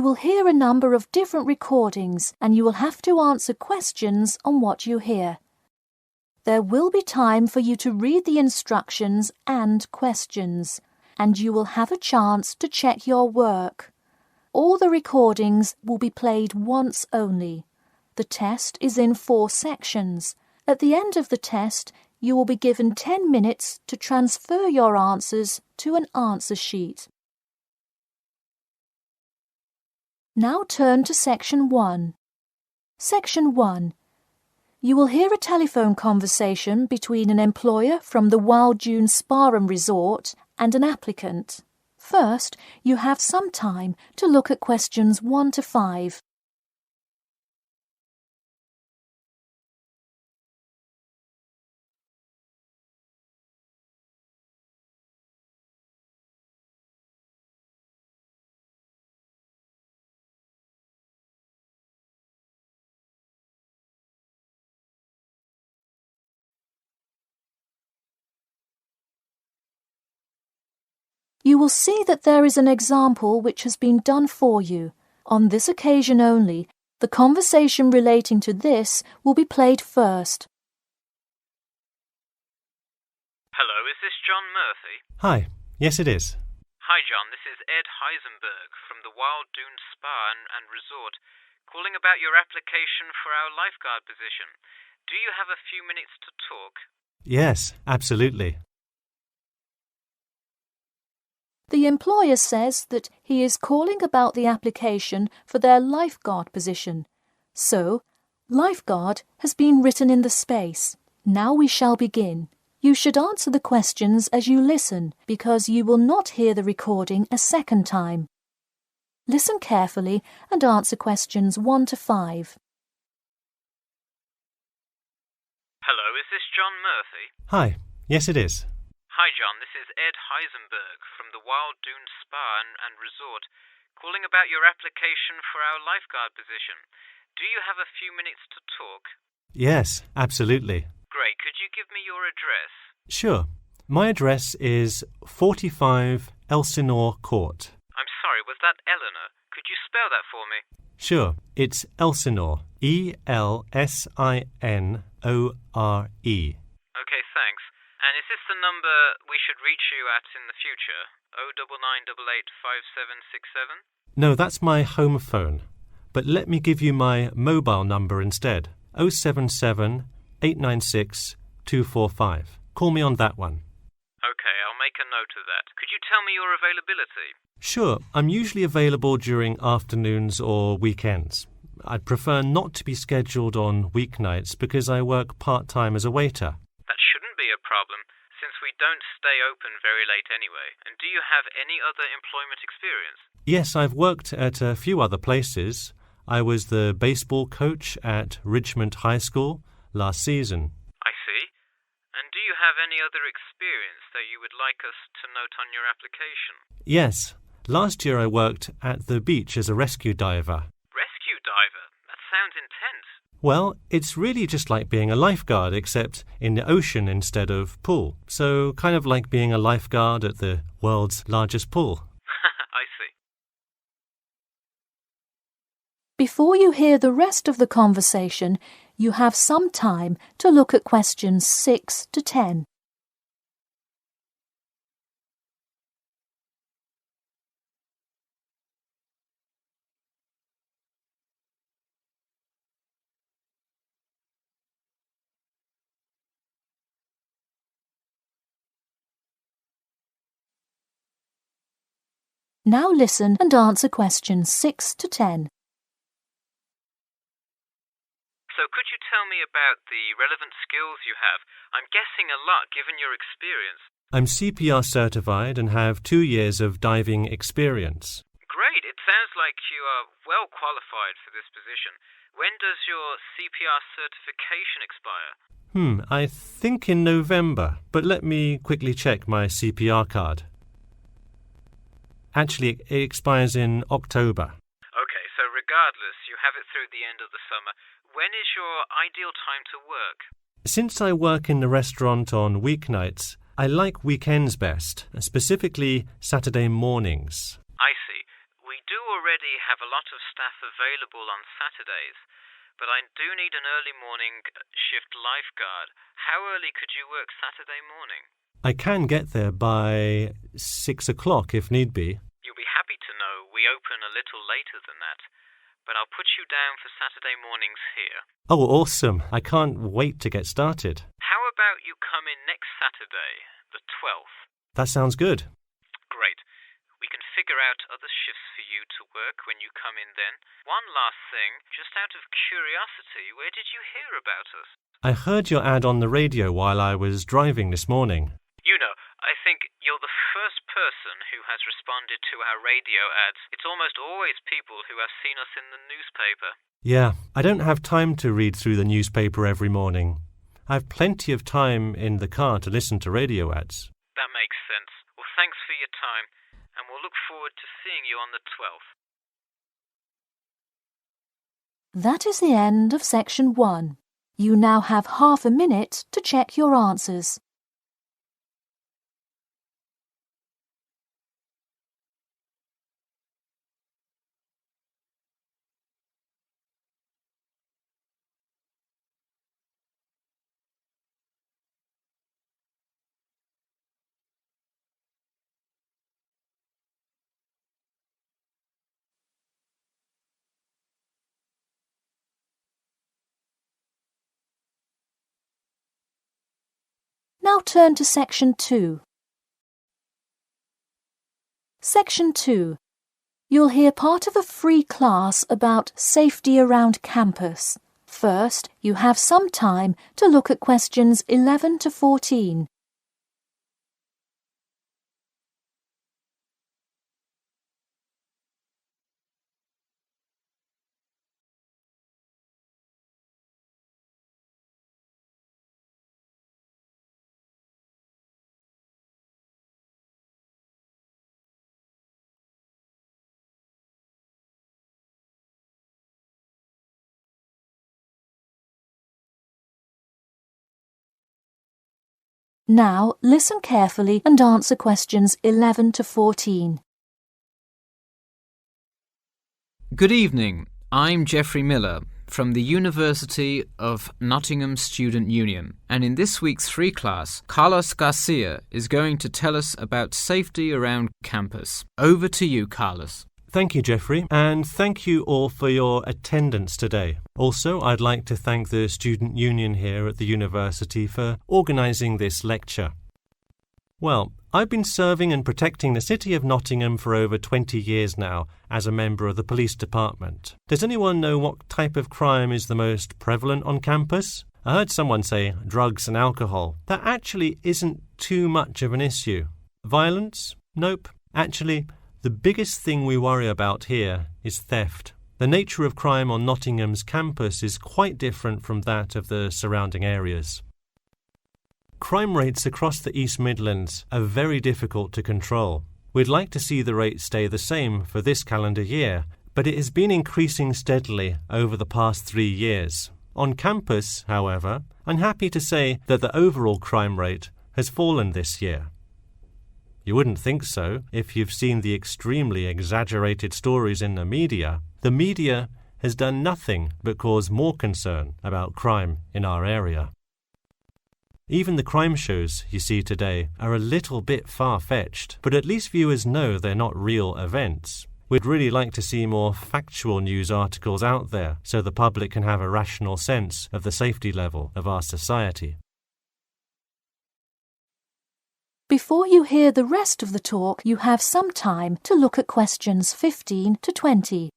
will hear a number of different recordings and you will have to answer questions on what you hear. There will be time for you to read the instructions and questions, and you will have a chance to check your work. All the recordings will be played once only. The test is in 4 sections. At the end of the test, you will be given 10 minutes to transfer your answers to an answer sheet. Now turn to Section 1. Section 1. You will hear a telephone conversation between an employer from the Wild Dune Spa and Resort and an applicant. First, you have some time to look at questions 1 to 5. You will see that there is an example which has been done for you. On this occasion only, the conversation relating to this will be played first. Hello, is this John Murphy? Hi, yes it is. Hi John, this is Ed Heisenberg from the Wild Dune Spa and Resort, calling about your application for our lifeguard position. Do you have a few minutes to talk? Yes, absolutely. The employer says that he is calling about the application for their lifeguard position. So, lifeguard has been written in the space. Now we shall begin. You should answer the questions as you listen, because you will not hear the recording a second time. Listen carefully and answer questions 1 to 5. Hello, is this John Murphy? Hi, yes it is. Hi John, this is Ed Heisenberg from the Wild Dune Spa and Resort, calling about your application for our lifeguard position. Do you have a few minutes to talk? Yes, absolutely. Great, could you give me your address? Sure. My address is 45 Elsinore Court. I'm sorry, was that Eleanor? Could you spell that for me? Sure, it's Elsinore. Elsinore. Okay, thanks. And is this the number we should reach you at in the future? 099885767? No, that's my home phone. But let me give you my mobile number instead. 077 896 245. Call me on that one. Okay, I'll make a note of that. Could you tell me your availability? Sure, I'm usually available during afternoons or weekends. I'd prefer not to be scheduled on weeknights because I work part-time as a waiter. That shouldn't be a problem, since we don't stay open very late anyway. And do you have any other employment experience? Yes, I've worked at a few other places. I was the baseball coach at Richmond High School last season. I see. And do you have any other experience that you would like us to note on your application? Yes. Last year I worked at the beach as a rescue diver. Rescue diver? That sounds intense. Well, it's really just like being a lifeguard, except in the ocean instead of pool. So kind of like being a lifeguard at the world's largest pool. I see. Before you hear the rest of the conversation, you have some time to look at questions 6 to 10. Now listen and answer questions 6 to 10. So could you tell me about the relevant skills you have? I'm guessing a lot given your experience. I'm CPR certified and have 2 years of diving experience. Great. It sounds like you are well qualified for this position. When does your CPR certification expire? I think in November, but let me quickly check my CPR card. Actually, it expires in October. Okay, so regardless, you have it through the end of the summer. When is your ideal time to work? Since I work in the restaurant on weeknights, I like weekends best, specifically Saturday mornings. I see. We do already have a lot of staff available on Saturdays, but I do need an early morning shift lifeguard. How early could you work Saturday morning? I can get there by 6 o'clock if need be. You'll be happy to know we open a little later than that, but I'll put you down for Saturday mornings here. Oh, awesome. I can't wait to get started. How about you come in next Saturday, the 12th? That sounds good. Great. We can figure out other shifts for you to work when you come in then. One last thing, just out of curiosity, where did you hear about us? I heard your ad on the radio while I was driving this morning. You know, I think you're the first person who has responded to our radio ads. It's almost always people who have seen us in the newspaper. Yeah, I don't have time to read through the newspaper every morning. I have plenty of time in the car to listen to radio ads. That makes sense. Well, thanks for your time, and we'll look forward to seeing you on the 12th. That is the end of section 1. You now have half a minute to check your answers. Now turn to Section 2. Section 2. You'll hear part of a free class about safety around campus. First, you have some time to look at questions 11 to 14. Now, listen carefully and answer questions 11 to 14. Good evening. I'm Geoffrey Miller from the University of Nottingham Student Union, and in this week's free class, Carlos Garcia is going to tell us about safety around campus. Over to you, Carlos. Thank you, Geoffrey, and thank you all for your attendance today. Also, I'd like to thank the Student Union here at the university for organising this lecture. Well, I've been serving and protecting the city of Nottingham for over 20 years now as a member of the police department. Does anyone know what type of crime is the most prevalent on campus? I heard someone say drugs and alcohol. That actually isn't too much of an issue. Violence? Nope. Actually, the biggest thing we worry about here is theft. The nature of crime on Nottingham's campus is quite different from that of the surrounding areas. Crime rates across the East Midlands are very difficult to control. We'd like to see the rate stay the same for this calendar year, but it has been increasing steadily over the past 3 years. On campus, however, I'm happy to say that the overall crime rate has fallen this year. You wouldn't think so if you've seen the extremely exaggerated stories in the media. The media has done nothing but cause more concern about crime in our area. Even the crime shows you see today are a little bit far-fetched, but at least viewers know they're not real events. We'd really like to see more factual news articles out there so the public can have a rational sense of the safety level of our society. Before you hear the rest of the talk, you have some time to look at questions 15 to 20.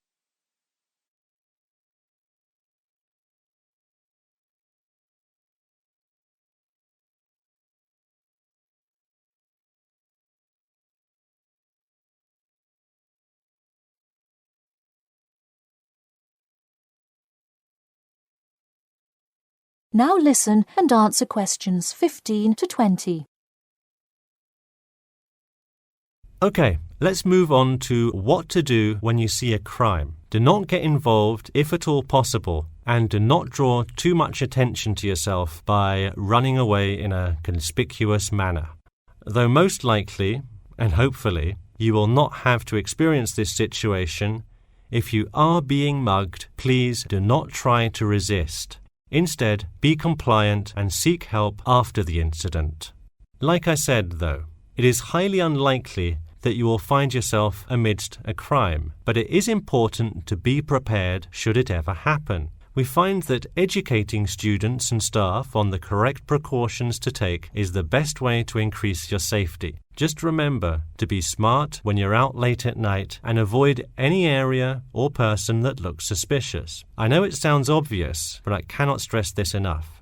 Now listen and answer questions 15 to 20. Okay, let's move on to what to do when you see a crime. Do not get involved if at all possible, and do not draw too much attention to yourself by running away in a conspicuous manner. Though most likely, and hopefully, you will not have to experience this situation. If you are being mugged, please do not try to resist. Instead, be compliant and seek help after the incident. Like I said, though, it is highly unlikely that you will find yourself amidst a crime, but it is important to be prepared should it ever happen. We find that educating students and staff on the correct precautions to take is the best way to increase your safety. Just remember to be smart when you're out late at night and avoid any area or person that looks suspicious. I know it sounds obvious, but I cannot stress this enough.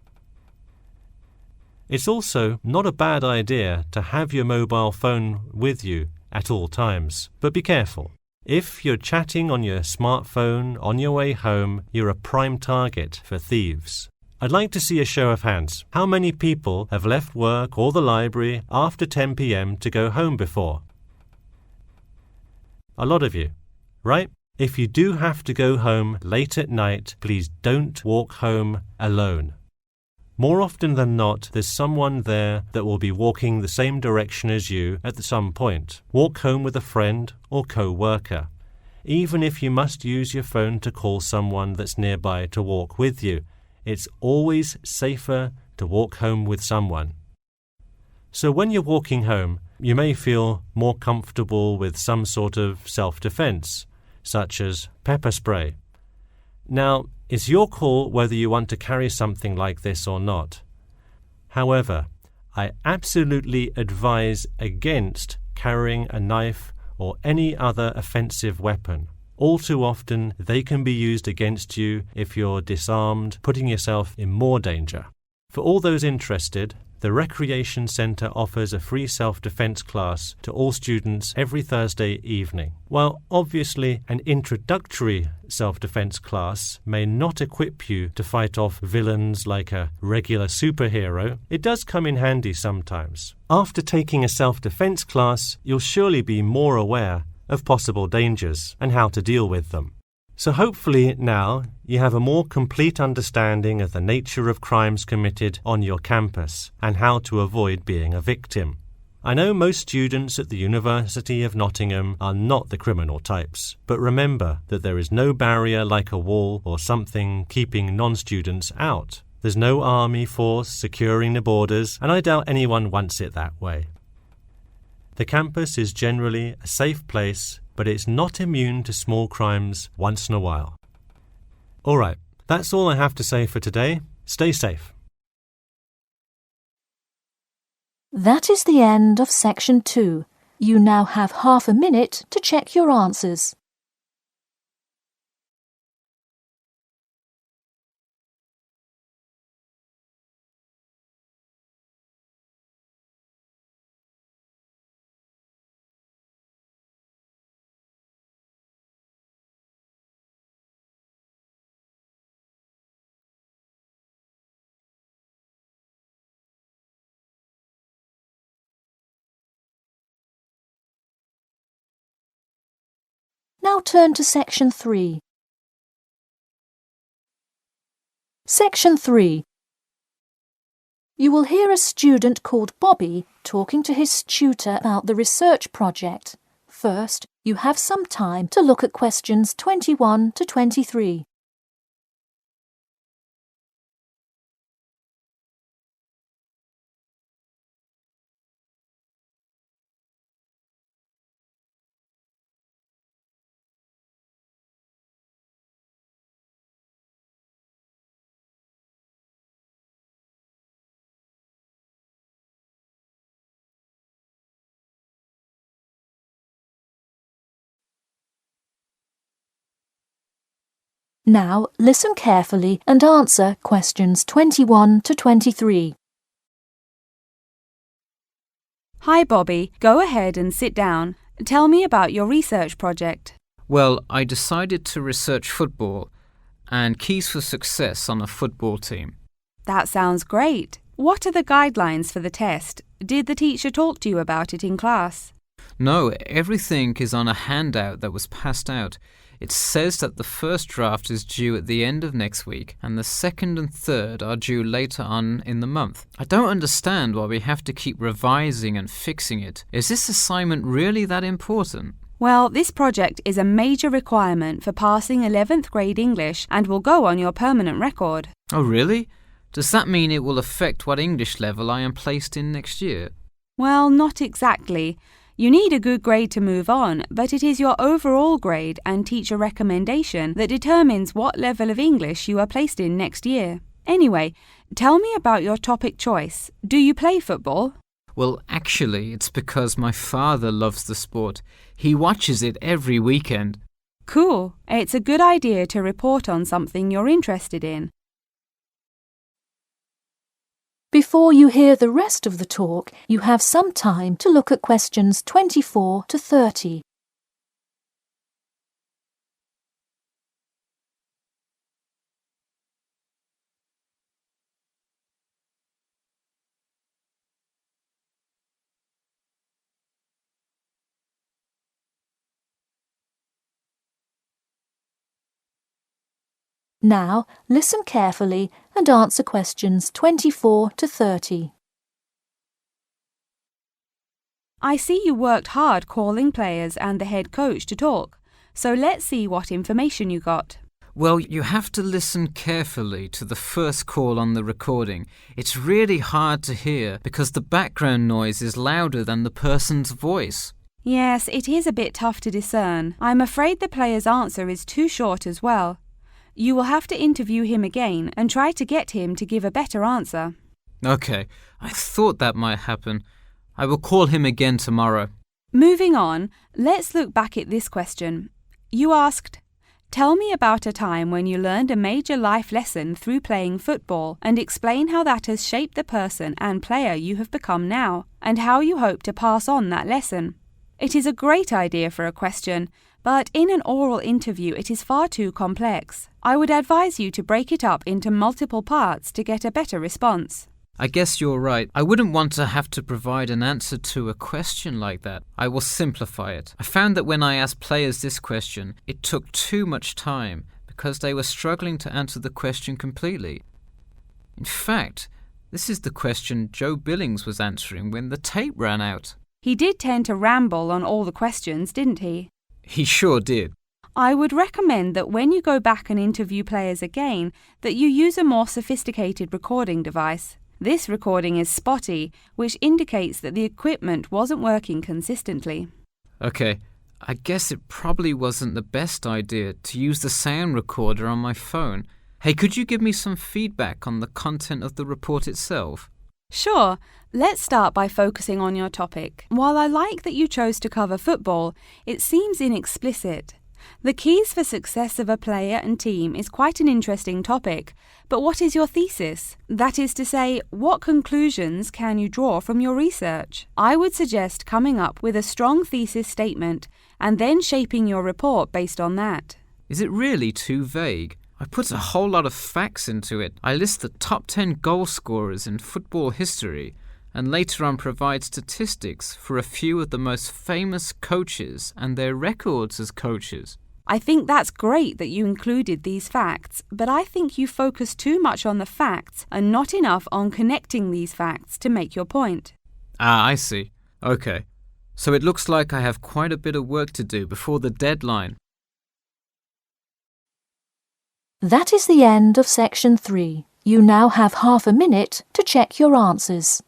It's also not a bad idea to have your mobile phone with you at all times, but be careful. If you're chatting on your smartphone on your way home, you're a prime target for thieves. I'd like to see a show of hands. How many people have left work or the library after 10 p.m. to go home before? A lot of you, right? If you do have to go home late at night, please don't walk home alone. More often than not, there's someone there that will be walking the same direction as you at some point. Walk home with a friend or co-worker. Even if you must use your phone to call someone that's nearby to walk with you, it's always safer to walk home with someone. So when you're walking home, you may feel more comfortable with some sort of self-defense, such as pepper spray. Now, it's your call whether you want to carry something like this or not. However, I absolutely advise against carrying a knife or any other offensive weapon. All too often, they can be used against you if you're disarmed, putting yourself in more danger. For all those interested, the Recreation Centre offers a free self-defense class to all students every Thursday evening. While obviously an introductory self-defense class may not equip you to fight off villains like a regular superhero, it does come in handy sometimes. After taking a self-defense class, you'll surely be more aware of possible dangers and how to deal with them. So hopefully now you have a more complete understanding of the nature of crimes committed on your campus and how to avoid being a victim. I know most students at the University of Nottingham are not the criminal types, but remember that there is no barrier like a wall or something keeping non-students out. There's no army force securing the borders, and I doubt anyone wants it that way. The campus is generally a safe place, but it's not immune to small crimes once in a while. All right, that's all I have to say for today. Stay safe. That is the end of Section 2. You now have half a minute to check your answers. Now turn to Section 3. Section 3. You will hear a student called Bobby talking to his tutor about the research project. First, you have some time to look at questions 21 to 23. Now listen carefully and answer questions 21 to 23. Hi Bobby, go ahead and sit down. Tell me about your research project. Well, I decided to research football and keys for success on a football team. That sounds great. What are the guidelines for the test? Did the teacher talk to you about it in class? No, everything is on a handout that was passed out. It says that the first draft is due at the end of next week and the second and third are due later on in the month. I don't understand why we have to keep revising and fixing it. Is this assignment really that important? Well, this project is a major requirement for passing 11th grade English and will go on your permanent record. Oh, really? Does that mean it will affect what English level I am placed in next year? Well, not exactly. You need a good grade to move on, but it is your overall grade and teacher recommendation that determines what level of English you are placed in next year. Anyway, tell me about your topic choice. Do you play football? Well, actually, it's because my father loves the sport. He watches it every weekend. Cool. It's a good idea to report on something you're interested in. Before you hear the rest of the talk, you have some time to look at questions 24 to 30. Now, listen carefully and answer questions 24 to 30. I see you worked hard calling players and the head coach to talk, so let's see what information you got. Well, you have to listen carefully to the first call on the recording. It's really hard to hear because the background noise is louder than the person's voice. Yes, it is a bit tough to discern. I'm afraid the player's answer is too short as well. You will have to interview him again and try to get him to give a better answer. Okay, I thought that might happen. I will call him again tomorrow. Moving on, let's look back at this question. You asked, tell me about a time when you learned a major life lesson through playing football and explain how that has shaped the person and player you have become now and how you hope to pass on that lesson. It is a great idea for a question, but in an oral interview it is far too complex. I would advise you to break it up into multiple parts to get a better response. I guess you're right. I wouldn't want to have to provide an answer to a question like that. I will simplify it. I found that when I asked players this question, it took too much time because they were struggling to answer the question completely. In fact, this is the question Joe Billings was answering when the tape ran out. He did tend to ramble on all the questions, didn't he? He sure did. I would recommend that when you go back and interview players again, that you use a more sophisticated recording device. This recording is spotty, which indicates that the equipment wasn't working consistently. Okay, I guess it probably wasn't the best idea to use the sound recorder on my phone. Hey, could you give me some feedback on the content of the report itself? Sure. Let's start by focusing on your topic. While I like that you chose to cover football, it seems inexplicit. The keys for success of a player and team is quite an interesting topic, but what is your thesis? That is to say, what conclusions can you draw from your research? I would suggest coming up with a strong thesis statement and then shaping your report based on that. Is it really too vague? I put a whole lot of facts into it. I list the top 10 goal scorers in football history and later on provide statistics for a few of the most famous coaches and their records as coaches. I think that's great that you included these facts, but I think you focus too much on the facts and not enough on connecting these facts to make your point. Ah, I see. Okay. So it looks like I have quite a bit of work to do before the deadline. That is the end of section 3. You now have half a minute to check your answers.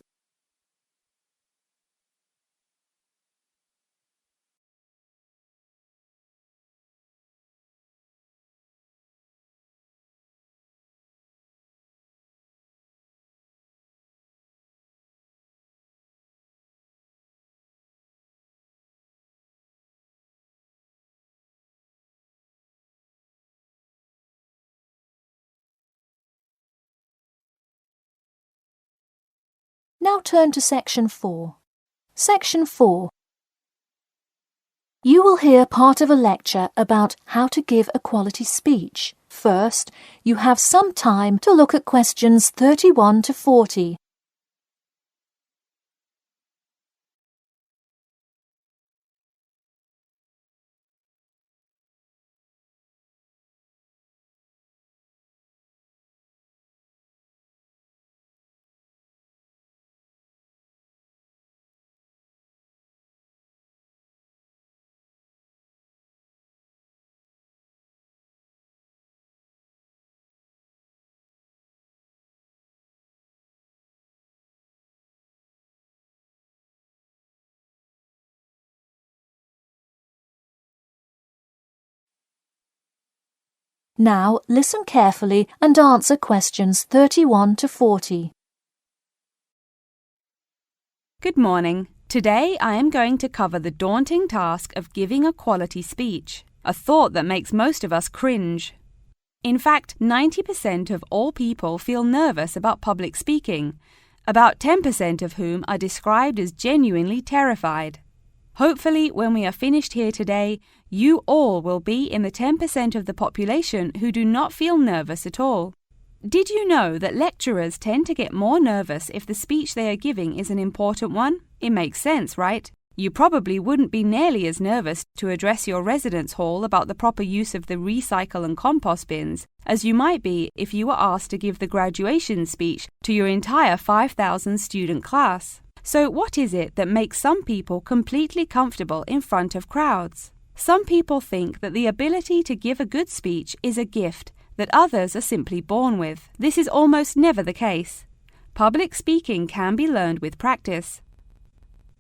Now turn to section 4. Section 4. You will hear part of a lecture about how to give a quality speech. First, you have some time to look at questions 31 to 40. Now listen carefully and answer questions 31 to 40. Good morning. Today I am going to cover the daunting task of giving a quality speech, a thought that makes most of us cringe. In fact, 90% of all people feel nervous about public speaking, about 10% of whom are described as genuinely terrified. Hopefully, when we are finished here today, you all will be in the 10% of the population who do not feel nervous at all. Did you know that lecturers tend to get more nervous if the speech they are giving is an important one? It makes sense, right? You probably wouldn't be nearly as nervous to address your residence hall about the proper use of the recycle and compost bins as you might be if you were asked to give the graduation speech to your entire 5,000 student class. So what is it that makes some people completely comfortable in front of crowds? Some people think that the ability to give a good speech is a gift that others are simply born with. This is almost never the case. Public speaking can be learned with practice.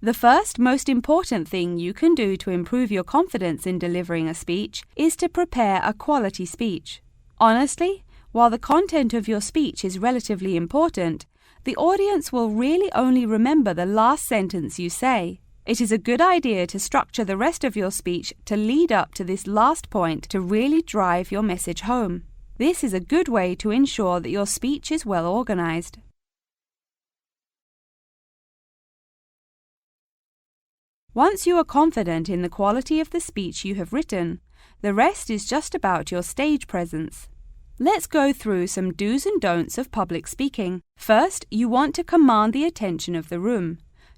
The first most important thing you can do to improve your confidence in delivering a speech is to prepare a quality speech. Honestly, while the content of your speech is relatively important, the audience will really only remember the last sentence you say. It is a good idea to structure the rest of your speech to lead up to this last point to really drive your message home. This is a good way to ensure that your speech is well organized. Once you are confident in the quality of the speech you have written, the rest is just about your stage presence. Let's go through some do's and don'ts of public speaking. First, you want to command the attention of the room.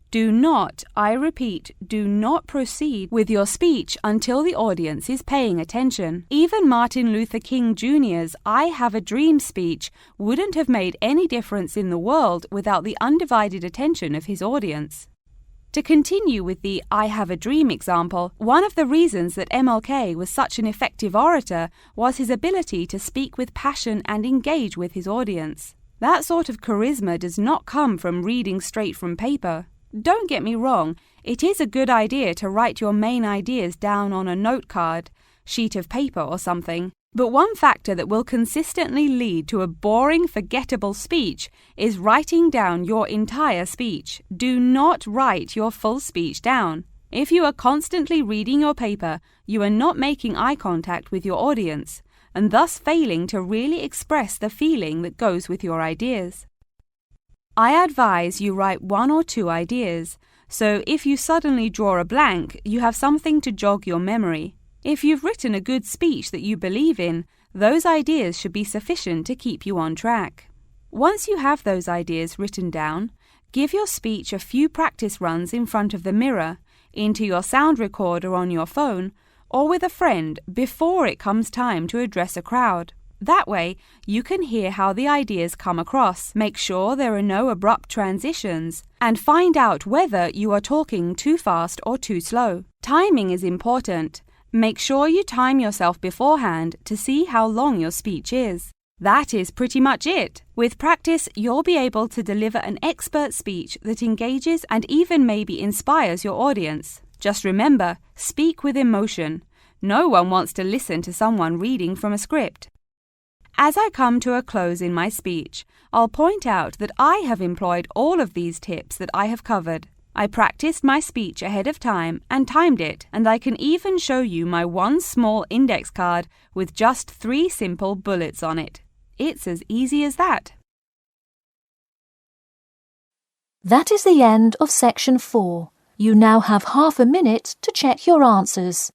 Do not, I repeat, do not proceed with your speech until the audience is paying attention. Even Martin Luther King Jr.'s I Have a Dream speech wouldn't have made any difference in the world without the undivided attention of his audience. To continue with the I Have a Dream example, one of the reasons that MLK was such an effective orator was his ability to speak with passion and engage with his audience. That sort of charisma does not come from reading straight from paper. Don't get me wrong, it is a good idea to write your main ideas down on a note card, sheet of paper or something. But one factor that will consistently lead to a boring, forgettable speech is writing down your entire speech. Do not write your full speech down. If you are constantly reading your paper, you are not making eye contact with your audience, and thus failing to really express the feeling that goes with your ideas. I advise you write 1 or 2 ideas, so if you suddenly draw a blank, you have something to jog your memory. If you've written a good speech that you believe in, those ideas should be sufficient to keep you on track. Once you have those ideas written down, give your speech a few practice runs in front of the mirror, into your sound recorder on your phone, or with a friend before it comes time to address a crowd. That way, you can hear how the ideas come across, make sure there are no abrupt transitions, and find out whether you are talking too fast or too slow. Timing is important. Make sure you time yourself beforehand to see how long your speech is. That is pretty much it. With practice, you'll be able to deliver an expert speech that engages and even maybe inspires your audience. Just remember, speak with emotion. No one wants to listen to someone reading from a script. As I come to a close in my speech, I'll point out that I have employed all of these tips that I have covered. I practiced my speech ahead of time and timed it, and I can even show you my one small index card with just 3 simple bullets on it. It's as easy as that. That is the end of section 4. You now have half a minute to check your answers.